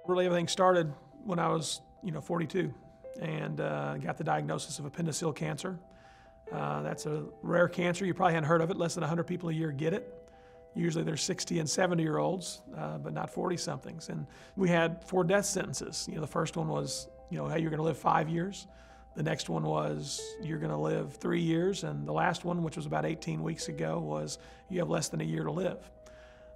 Really, everything started when I was, 42, and got the diagnosis of appendiceal cancer. That's a rare cancer. You probably hadn't heard of it. Less than 100 people a year get it. Usually there's 60 and 70-year-olds, but not 40-somethings. And we had 4 death sentences. The first one was, hey, you're going to live 5 years. The next one was, you're going to live 3 years. And the last one, which was about 18 weeks ago, was you have less than a year to live.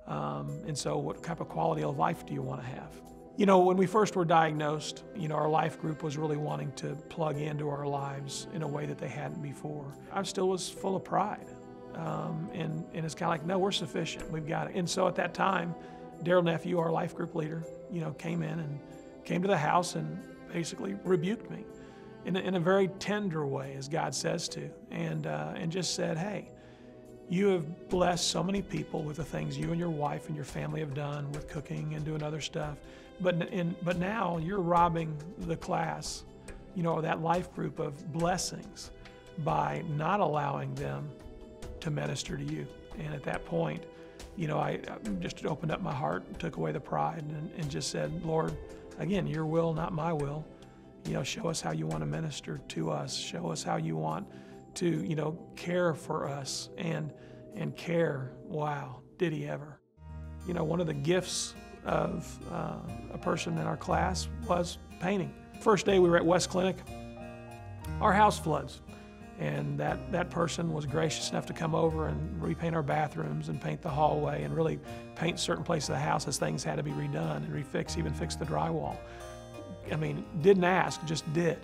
And so what type of quality of life do you want to have? When we first were diagnosed, our life group was really wanting to plug into our lives in a way that they hadn't before. I still was full of pride. And it's kind of like, no, we're sufficient. We've got it. And so at that time, Daryl Nephew, our life group leader, came to the house and basically rebuked me in a very tender way, as God says to, and just said, hey, you have blessed so many people with the things you and your wife and your family have done with cooking and doing other stuff. But now you're robbing the class, that life group of blessings by not allowing them to minister to you. And at that point, I just opened up my heart, took away the pride, and just said, Lord, again, your will, not my will. Show us how you want to minister to us. Show us how you want to, care for us and care. Wow, did he ever? One of the gifts of a person in our class was painting. First day we were at West Clinic, our house floods. And that person was gracious enough to come over and repaint our bathrooms and paint the hallway and really paint certain places of the house as things had to be redone and refix, even fix the drywall. I mean, didn't ask, just did.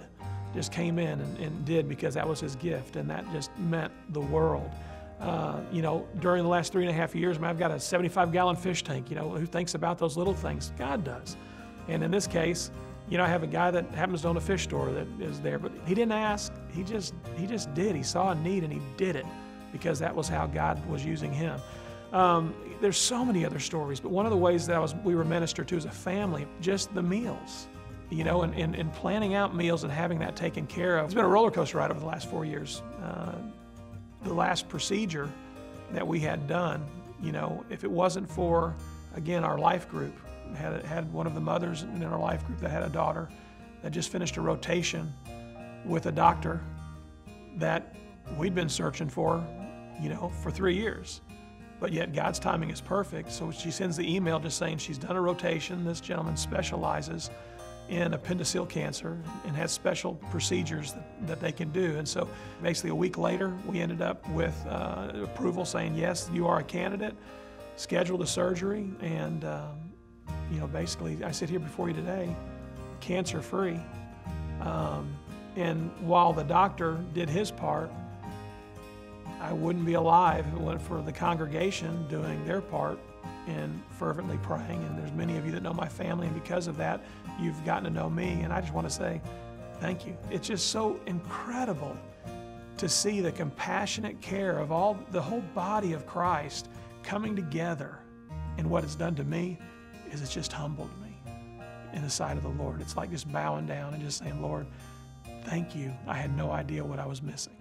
Just came in and did, because that was his gift, and that just meant the world. During the last 3.5 years, I've got a 75-gallon fish tank. Who thinks about those little things? God does. And in this case, I have a guy that happens to own a fish store that is there, but he didn't ask. He just did. He saw a need and he did it, because that was how God was using him. There's so many other stories, but one of the ways that we were ministered to as a family, just the meals. And planning out meals and having that taken care of. It's been a roller coaster ride over the last 4 years. The last procedure that we had done, if it wasn't for, again, our life group, had one of the mothers in our life group that had a daughter that just finished a rotation with a doctor that we'd been searching for 3 years. But yet God's timing is perfect. So she sends the email just saying she's done a rotation. This gentleman specializes in appendiceal cancer and has special procedures that they can do. And so basically a week later, we ended up with approval saying, yes, you are a candidate, scheduled a surgery, and basically I sit here before you today, cancer-free. And while the doctor did his part, I wouldn't be alive if it weren't for the congregation doing their part and fervently praying. And there's many of you that know my family, and because of that, you've gotten to know me. And I just want to say thank you. It's just so incredible to see the compassionate care of the whole body of Christ coming together. And what it's done to me is it's just humbled me in the sight of the Lord. It's like just bowing down and just saying, Lord, thank you. I had no idea what I was missing.